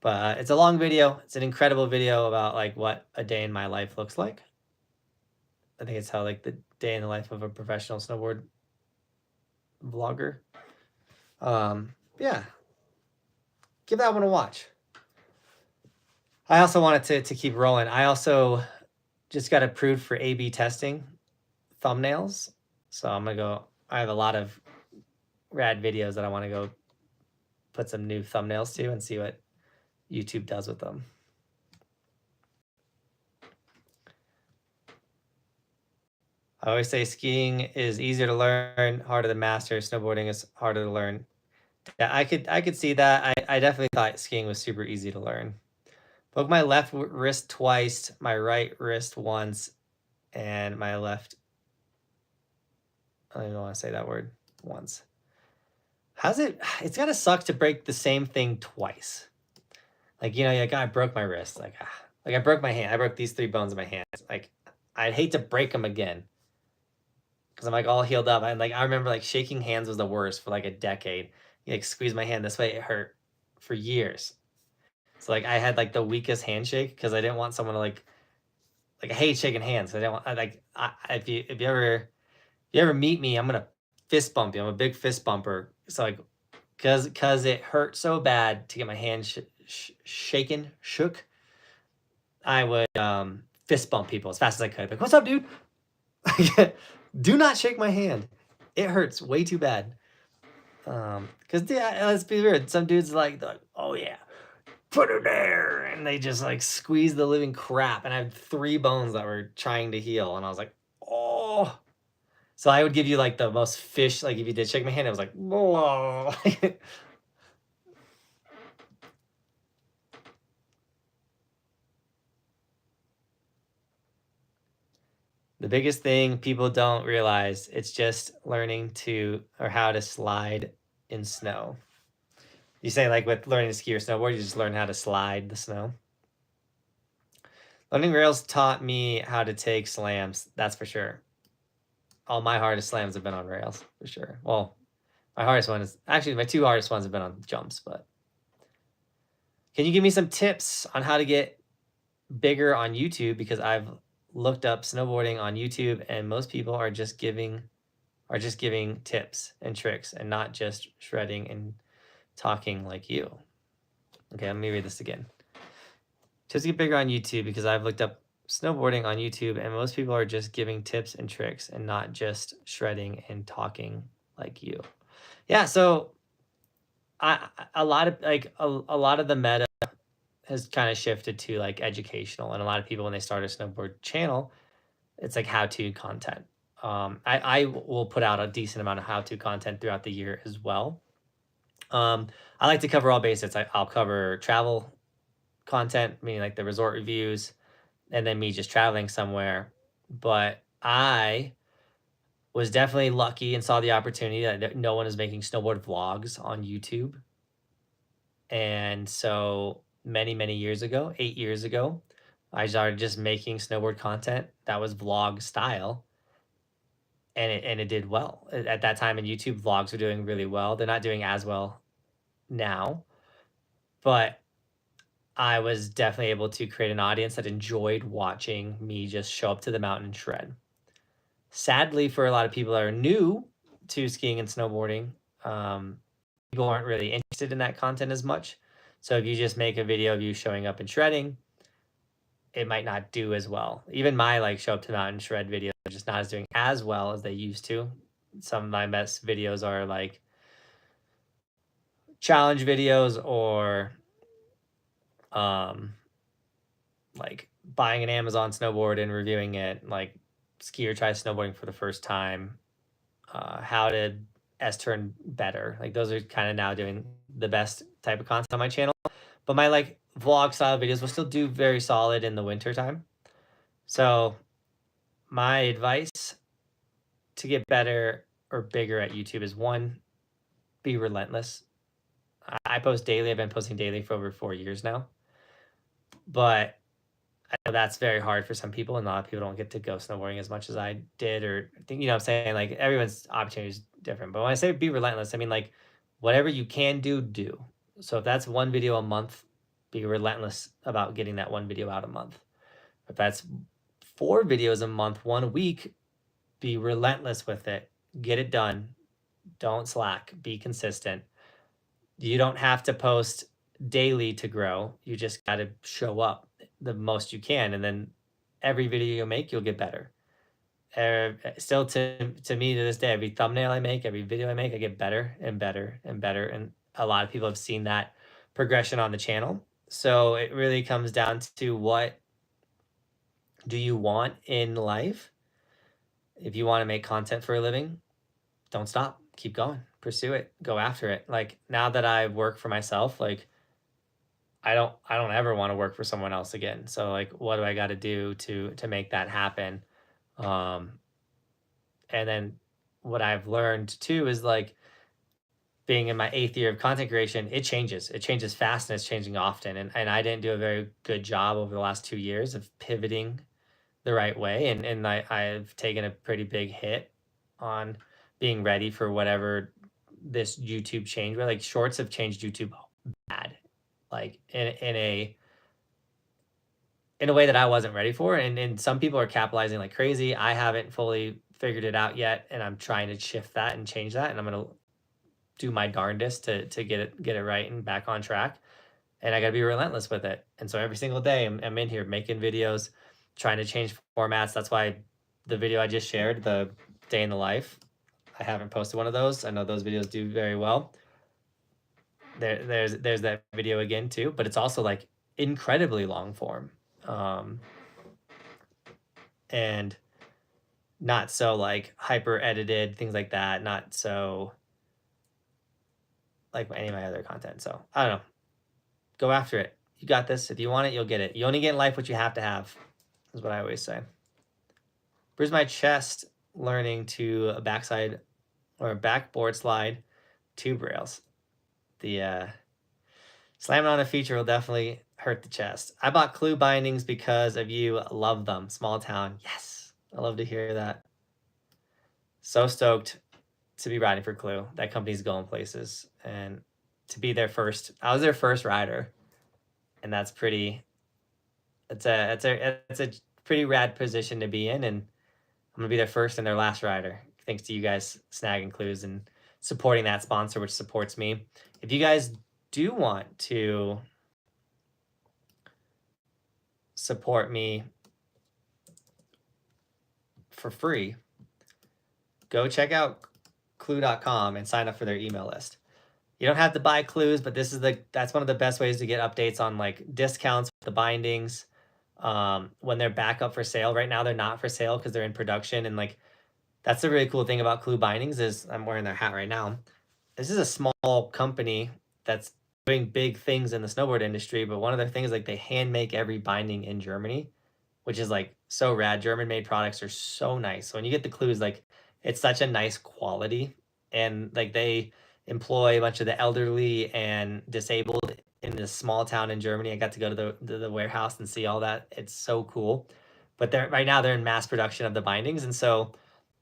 But it's a long video. It's an incredible video about like what a day in my life looks like. I think it's how like the day in the life of a professional snowboard vlogger. Yeah. Give that one a watch. I also wanted to keep rolling. I also just got approved for A/B testing thumbnails. So I'm going to go, I have a lot of rad videos that I want to go put some new thumbnails to and see what YouTube does with them. I always say skiing is easier to learn, harder to master. Snowboarding is harder to learn. Yeah, I could see that. I definitely thought skiing was super easy to learn. Broke my left wrist twice, my right wrist once, and my left, I don't even want to say that word, once. It's gotta suck to break the same thing twice. Like, you know, like I broke my wrist, like I broke my hand. I broke these 3 bones in my hands. Like, I'd hate to break them again. because I'm like all healed up. And like I remember like shaking hands was the worst for like a decade. You like squeeze my hand this way, it hurt for years. So like I had like the weakest handshake because I didn't want someone to like I hate shaking hands. I didn't want if you ever meet me, I'm gonna fist bump you. I'm a big fist bumper. So like because it hurt so bad to get my hand shook, I would fist bump people as fast as I could. Like, what's up, dude? Do not shake my hand. It hurts way too bad. Cause yeah, let's be weird. Some dudes like, oh yeah, put her there, and they just like squeeze the living crap. And I had 3 bones that were trying to heal, and I was like, oh. So I would give you like the most fish. Like if you did shake my hand, it was like, whoa. The biggest thing people don't realize, it's just learning to or how to slide in snow. You say like with learning to ski or snowboard, you just learn how to slide the snow. Learning rails taught me how to take slams, that's for sure. All my hardest slams have been on rails, for sure. Well, my hardest one is actually my 2 hardest ones have been on jumps, but can you give me some tips on how to get bigger on YouTube? Because I've looked up snowboarding on YouTube and most people are just giving tips and tricks and not just shredding and talking like you. Okay, let me read this again. Tips to get bigger on YouTube, because I've looked up snowboarding on YouTube and most people are just giving tips and tricks and not just shredding and talking like you. Yeah, so a lot of the meta has kind of shifted to like educational, and a lot of people when they start a snowboard channel, it's like how-to content. I will put out a decent amount of how-to content throughout the year as well. I like to cover all bases. I'll cover travel content, meaning like the resort reviews, and then me just traveling somewhere. But I was definitely lucky and saw the opportunity that no one is making snowboard vlogs on YouTube. And so many years ago, 8 years ago, I started just making snowboard content that was vlog style, and it did well. At that time in YouTube, vlogs were doing really well. They're not doing as well now, but I was definitely able to create an audience that enjoyed watching me just show up to the mountain and shred. Sadly, for a lot of people that are new to skiing and snowboarding, people aren't really interested in that content as much. So if you just make a video of you showing up and shredding, it might not do as well. Even my like show up to the mountain shred videos are just not as doing as well as they used to. Some of my best videos are like challenge videos or like buying an Amazon snowboard and reviewing it, like skier tries snowboarding for the first time, how to S-turn better. Like those are kind of now doing the best type of content on my channel. But my like vlog style videos will still do very solid in the winter time. So my advice to get better or bigger at YouTube is 1, be relentless. I post daily. I've been posting daily for over 4 years now. But I know that's very hard for some people, and a lot of people don't get to go snowboarding as much as I did, or I think, you know what I'm saying? Like everyone's opportunity is different. But when I say be relentless, I mean like whatever you can do, do. So if that's 1 video a month, be relentless about getting that 1 video out a month. If that's 4 videos a month, 1 week, be relentless with it. Get it done. Don't slack. Be consistent. You don't have to post daily to grow. You just got to show up the most you can, and then every video you make, you'll get better. Still, to me to this day, every thumbnail I make, every video I make, I get better and better and better. And a lot of people have seen that progression on the channel. So it really comes down to, what do you want in life? If you want to make content for a living, don't stop. Keep going. Pursue it. Go after it. Like now that I work for myself, like I don't ever want to work for someone else again. So like what do I got to do to make that happen? And then what I've learned too is like being in my 8th year of content creation, it changes. It changes fast and it's changing often. And I didn't do a very good job over the last 2 years of pivoting the right way. And I've taken a pretty big hit on being ready for whatever this YouTube change, where like shorts have changed YouTube bad, like in a way that I wasn't ready for. And some people are capitalizing like crazy. I haven't fully figured it out yet, and I'm trying to shift that and change that. And I'm gonna do my darndest to get it right and back on track. And I gotta be relentless with it. And so every single day I'm in here making videos, trying to change formats. That's why the video I just shared, the day in the life, I haven't posted one of those. I know those videos do very well. There's that video again too, but it's also like incredibly long form. And not so like hyper edited, things like that. Not so like any of my other content. So I don't know. Go after it. You got this. If you want it, you'll get it. You only get in life what you have to have, is what I always say. Bruised my chest learning to a backside or a backboard slide tube rails. The slamming on a feature will definitely hurt the chest. I bought Clew bindings because of you. Love them. Small town. Yes. I love to hear that. So stoked to be riding for Clew. That company's going places, and to be their first. I was their first rider, and that's pretty. It's a pretty rad position to be in, and I'm gonna be their first and their last rider. Thanks to you guys snagging Clues and supporting that sponsor, which supports me. If you guys do want to support me for free, go check out Clew.com and sign up for their email list. You don't have to buy Clues, but that's one of the best ways to get updates on like discounts, the bindings, when they're back up for sale. Right now they're not for sale because they're in production, and like that's the really cool thing about Clew bindings is I'm wearing their hat right now. This is a small company that's doing big things in the snowboard industry, but one of their things is like they hand make every binding in Germany, which is like so rad. German made products are so nice. So when you get the Clues, like it's such a nice quality, and like they employ a bunch of the elderly and disabled in this small town in Germany. I got to go to the warehouse and see all that. It's so cool. But right now they're in mass production of the bindings, and so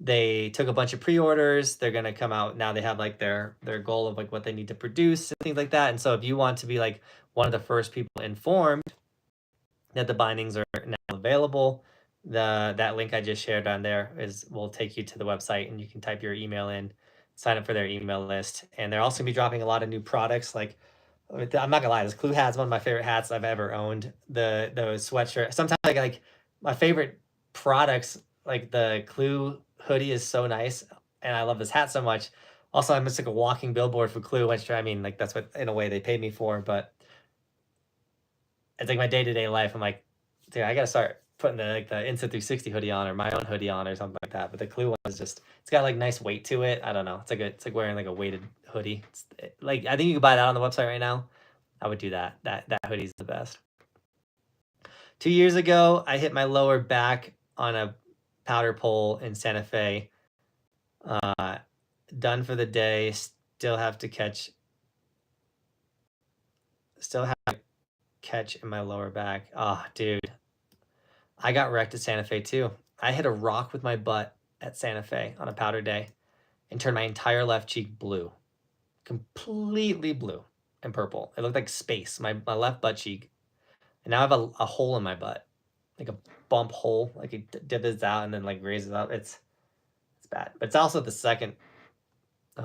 they took a bunch of pre-orders. They're gonna come out now. They have like their goal of like what they need to produce and things like that. And so if you want to be like one of the first people informed that the bindings are now available, that link I just shared on there will take you to the website, and you can type your email in, sign up for their email list. And they're also gonna be dropping a lot of new products. Like I'm not gonna lie, this Clew hat's one of my favorite hats I've ever owned. The sweatshirt. Sometimes like my favorite products, like the Clew hoodie is so nice, and I love this hat so much. Also, I'm just like a walking billboard for Clew, which I mean, like that's what in a way they paid me for, but it's like my day-to-day life. I'm like, dude, I gotta start putting the Insta 360 hoodie on, or my own hoodie on, or something like that. But the Clew one is just, it's got like nice weight to it. I don't know. It's like wearing like a weighted hoodie. Like I think you can buy that on the website right now. I would do that. That hoodie's the best. 2 years ago, I hit my lower back on a powder pole in Santa Fe. Done for the day. Still have to catch in my lower back. Oh, dude. I got wrecked at Santa Fe too. I hit a rock with my butt at Santa Fe on a powder day and turned my entire left cheek blue. Completely blue and purple. It looked like space, my left butt cheek. And now I have a hole in my butt. Like a bump hole. Like it dips out and then like raises up. It's bad. But it's also the second it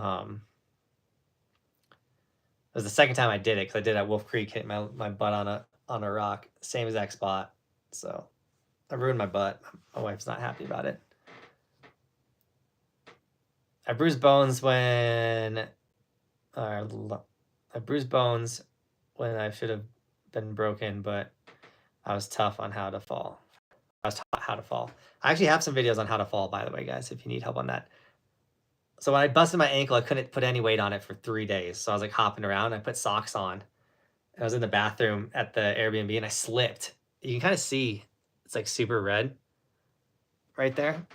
was the second time I did it, because I did at Wolf Creek, hit my butt on a rock, same exact spot. So I ruined my butt. My wife's not happy about it. I bruised bones when I should have been broken, but I was tough on how to fall. I actually have some videos on how to fall, by the way, guys, if you need help on that. So when I busted my ankle, I couldn't put any weight on it for 3 days. So I was like hopping around. I put socks on. I was in the bathroom at the Airbnb and I slipped. You can kind of see it's like super red right there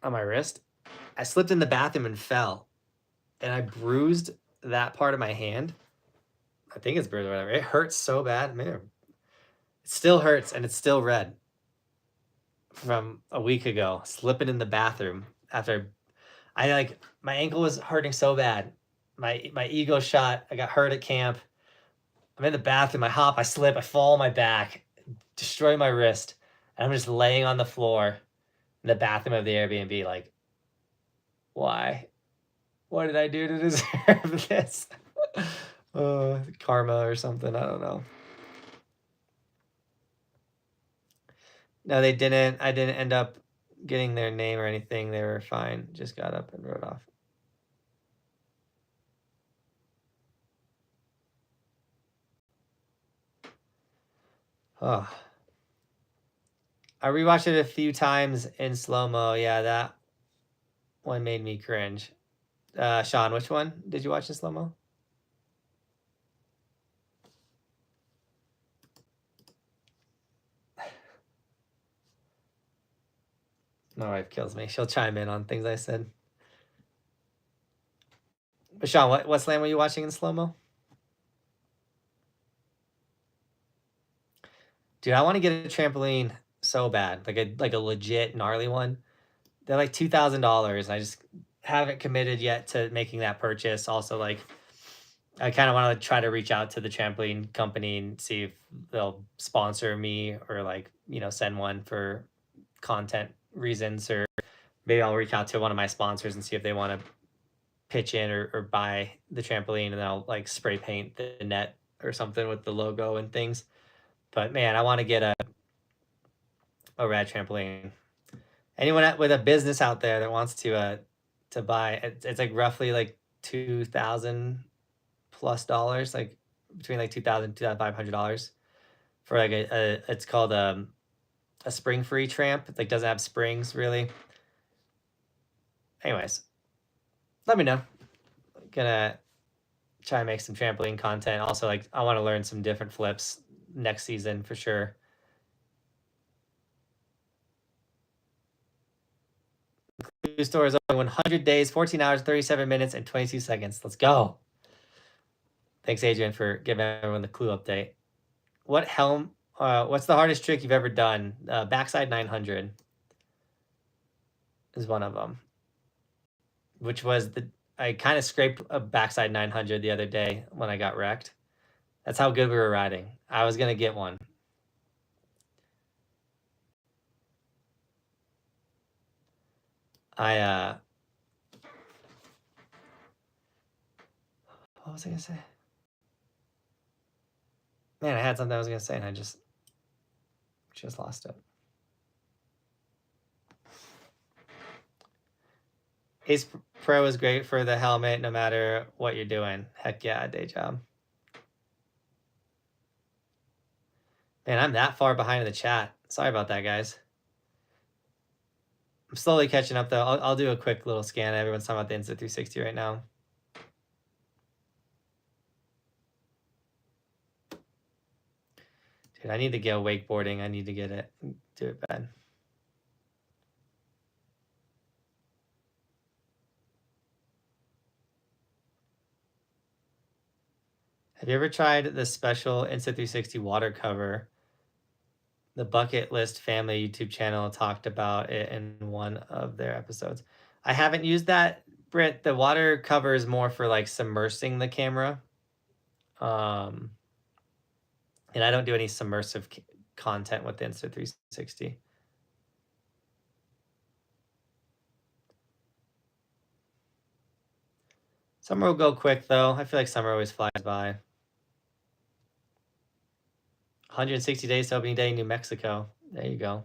on my wrist. I slipped in the bathroom and fell. And I bruised that part of my hand. I think it's bruised or whatever. It hurts so bad. Man, it still hurts, and it's still red from a week ago. Slipping in the bathroom after my ankle was hurting so bad. My ego shot. I got hurt at camp. I'm in the bathroom. I hop. I slip. I fall on my back. Destroy my wrist. And I'm just laying on the floor in the bathroom of the Airbnb. Like, why? What did I do to deserve this? Karma or something. I don't know. No, they didn't. I didn't end up getting their name or anything. They were fine. Just got up and rode off. Oh. I rewatched it a few times in slow-mo. Yeah, that one made me cringe. Sean, which one did you watch in slow-mo? My wife kills me. She'll chime in on things I said. But Sean, what slam were you watching in slow-mo? Dude, I want to get a trampoline so bad. Like a legit gnarly one. They're like $2,000. I just haven't committed yet to making that purchase. Also, like, I kind of want to try to reach out to the trampoline company and see if they'll sponsor me or, like, you know, send one for content reasons, or maybe I'll reach out to one of my sponsors and see if they want to pitch in or buy the trampoline, and then I'll like spray paint the net or something with the logo and things. But man, I want to get a rad trampoline. Anyone with a business out there that wants to buy, it's like roughly like $2,000+ like between like $2,000 $2,500 for like it's called a spring free tramp. It like doesn't have springs really. Anyways, let me know. Gonna try and make some trampoline content. Also, like, I want to learn some different flips next season for sure. Clew store is only 100 days, 14 hours, 37 minutes, and 22 seconds. Let's go. Thanks, Adrian, for giving everyone the Clew update. What's the hardest trick you've ever done? Backside 900 is one of them, which was I kind of scraped a backside 900 the other day when I got wrecked. That's how good we were riding. I was going to get one. What was I going to say? Man, I had something I was going to say and I just lost it. Ace Pro is great for the helmet no matter what you're doing. Heck yeah, day job. Man, I'm that far behind in the chat. Sorry about that, guys. I'm slowly catching up, though. I'll do a quick little scan. Everyone's talking about the Insta360 right now. Dude, I need to go wakeboarding. I need to get it. Do it bad. Have you ever tried the special Insta360 water cover? The Bucket List Family YouTube channel talked about it in one of their episodes. I haven't used that, Britt. The water cover is more for like submersing the camera. And I don't do any submersive content with the Insta360. Summer will go quick, though. I feel like summer always flies by. 160 days to opening day in New Mexico. There you go.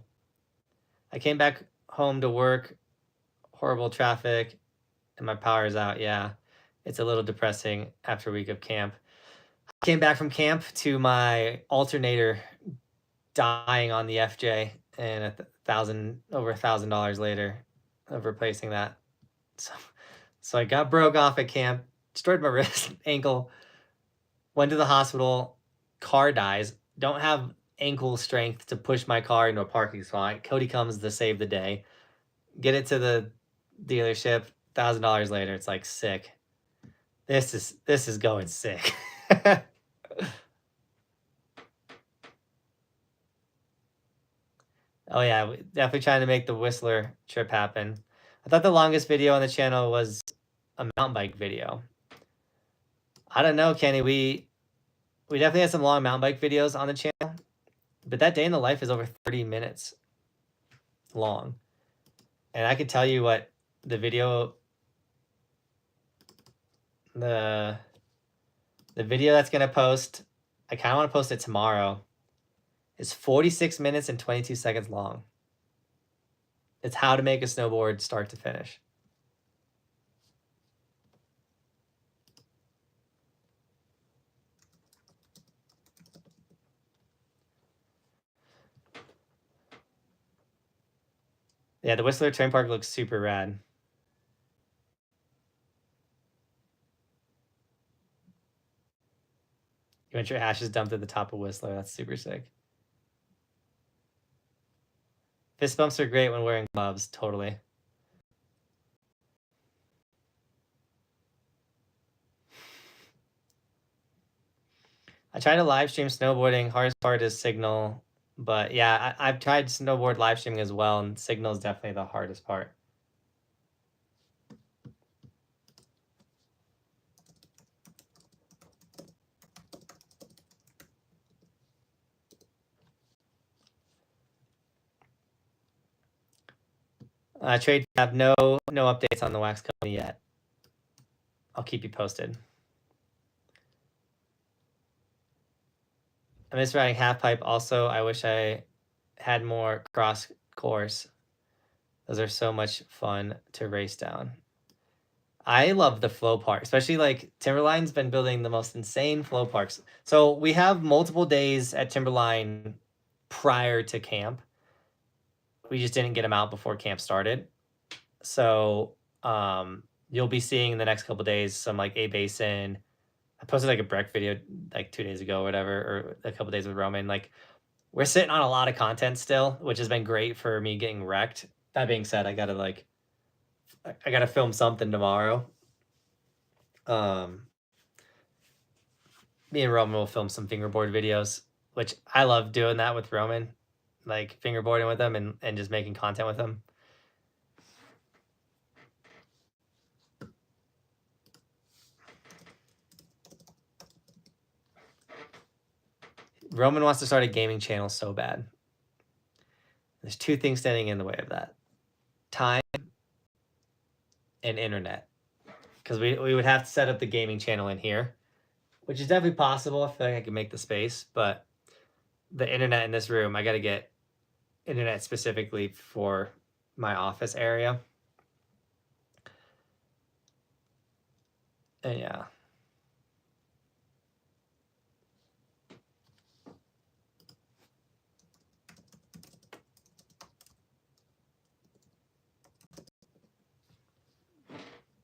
I came back home to work. Horrible traffic. And my power is out. Yeah. It's a little depressing after a week of camp. I came back from camp to my alternator dying on the FJ, and over $1,000 later of replacing that. So I got broke off at camp, destroyed my wrist, ankle, went to the hospital, car dies, don't have ankle strength to push my car into a parking spot. Cody comes to save the day, get it to the dealership, $1,000 later, it's like sick. This is going sick. Oh yeah, definitely trying to make the Whistler trip happen. I thought the longest video on the channel was a mountain bike video. I don't know, Kenny. We definitely had some long mountain bike videos on the channel, but that day in the life is over 30 minutes long. And I could tell you what the video the video that's gonna post, I kind of want to post it tomorrow, is 46 minutes and 22 seconds long. It's how to make a snowboard start to finish. Yeah, the Whistler Terrain Park looks super rad. You want your ashes dumped at the top of Whistler. That's super sick. Fist bumps are great when wearing gloves. Totally. I tried to live stream snowboarding. Hardest part is signal. But yeah, I've tried snowboard live streaming as well, and signal is definitely the hardest part. Trade have no updates on the wax company yet. I'll keep you posted. I miss riding half pipe. Also, I wish I had more cross course. Those are so much fun to race down. I love the flow park, especially like Timberline's been building the most insane flow parks. So we have multiple days at Timberline prior to camp. We just didn't get them out before camp started. So you'll be seeing in the next couple days some like A Basin. I posted like a Breck video like 2 days ago or whatever, or a couple days with Roman. Like we're sitting on a lot of content still, which has been great for me getting wrecked. That being said, I gotta film something tomorrow. Me and Roman will film some fingerboard videos, which I love doing that with Roman, like fingerboarding with him and just making content with him. Roman wants to start a gaming channel so bad. There's two things standing in the way of that: time and internet. Because we would have to set up the gaming channel in here, which is definitely possible. I feel like I can make the space, but the internet in this room, I got to get internet specifically for my office area. And yeah.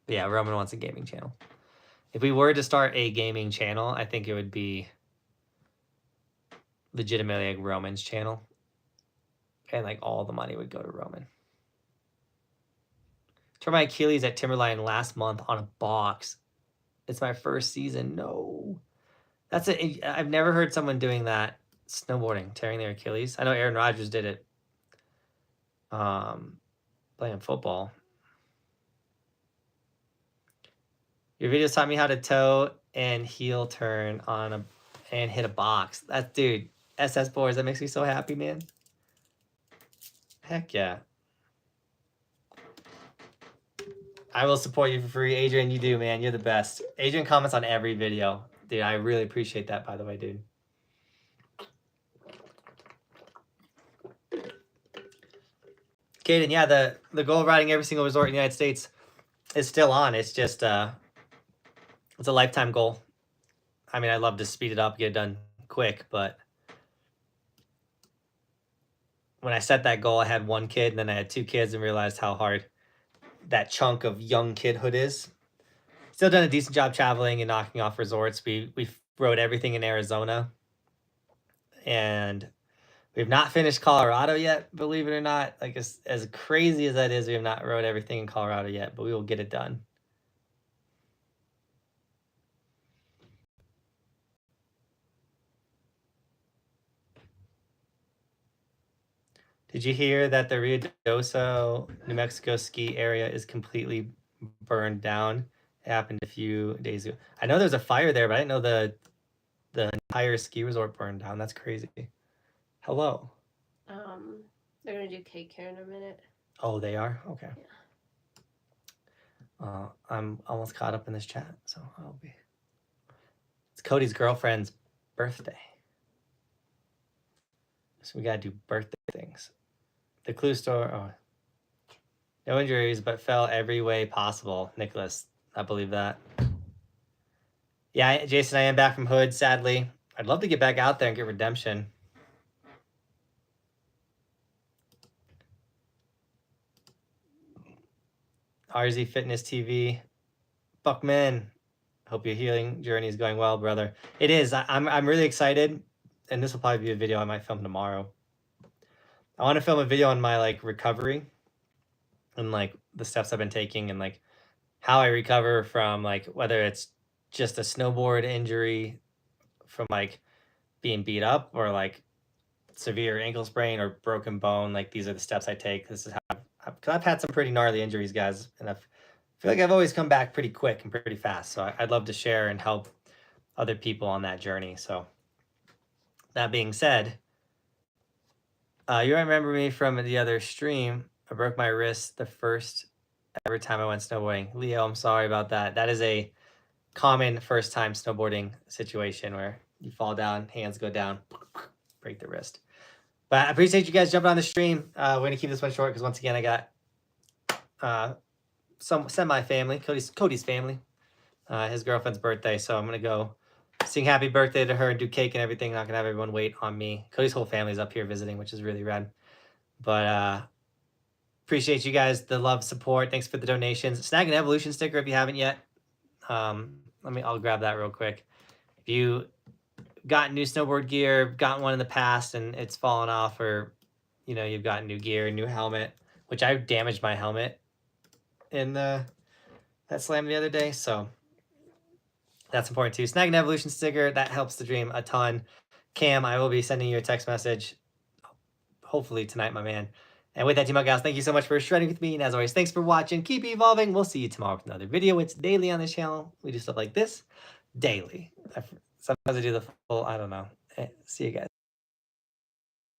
But yeah, Roman wants a gaming channel. If we were to start a gaming channel, I think it would be legitimately like Roman's channel. And like all the money would go to Roman. Tore my Achilles at Timberline last month on a box. It's my first season. No. I've never heard someone doing that snowboarding, tearing their Achilles. I know Aaron Rodgers did it playing football. Your videos taught me how to toe and heel turn and hit a box. That dude, SS boards, that makes me so happy, man. Heck yeah. I will support you for free. Adrian, you do, man. You're the best. Adrian comments on every video. Dude, I really appreciate that, by the way, dude. Caden, yeah, the goal of riding every single resort in the United States is still on. It's just, it's a lifetime goal. I mean, I'd love to speed it up, get it done quick, but when I set that goal, I had one kid, and then I had 2 kids and realized how hard that chunk of young kidhood is. Still done a decent job traveling and knocking off resorts. We rode everything in Arizona, and we've not finished Colorado yet, believe it or not. Like as crazy as that is, we have not rode everything in Colorado yet, but we will get it done. Did you hear that the Ruidoso, New Mexico ski area is completely burned down? It happened a few days ago. I know there's a fire there, but I didn't know the entire ski resort burned down. That's crazy. Hello. They're gonna do cake here in a minute. Oh, they are? Okay. Yeah. I'm almost caught up in this chat, so I'll be. It's Cody's girlfriend's birthday. So we gotta do birthday things. The Clew store, oh. No injuries, but fell every way possible. Nicholas, I believe that. Yeah, Jason, I am back from Hood, sadly. I'd love to get back out there and get redemption. RZ Fitness TV. Buckman, hope your healing journey is going well, brother. It is. I'm really excited, and this will probably be a video I might film tomorrow. I want to film a video on my like recovery and like the steps I've been taking and like how I recover from like whether it's just a snowboard injury from like being beat up or like severe ankle sprain or broken bone. Like these are the steps I take. This is how because I've had some pretty gnarly injuries, guys, and I feel like I've always come back pretty quick and pretty fast. So I'd love to share and help other people on that journey. So that being said, you remember me from the other stream. I broke my wrist the first ever time I went snowboarding. Leo, I'm sorry about that. That is a common first time snowboarding situation where you fall down, hands go down, break the wrist. But I appreciate you guys jumping on the stream. We're gonna keep this one short because once again I got some semi-family, Cody's family, his girlfriend's birthday. So I'm gonna go sing happy birthday to her and do cake and everything. Not gonna have everyone wait on me. Cody's whole family's up here visiting, which is really rad. But appreciate you guys, the love, support. Thanks for the donations. Snag an Evolution sticker if you haven't yet. I'll grab that real quick. If you got new snowboard gear, gotten one in the past and it's fallen off, or you know you've got new gear, new helmet, which I damaged my helmet in that slam the other day, so that's important too. Snag an Evolution sticker, that helps the dream a ton. Cam, I will be sending you a text message hopefully tonight, my man. And with that, Team Buckhouse, thank you so much for shredding with me. And as always, thanks for watching. Keep evolving. We'll see you tomorrow with another video. It's daily on this channel. We do stuff like this daily. Sometimes I do the full, I don't know. See you guys.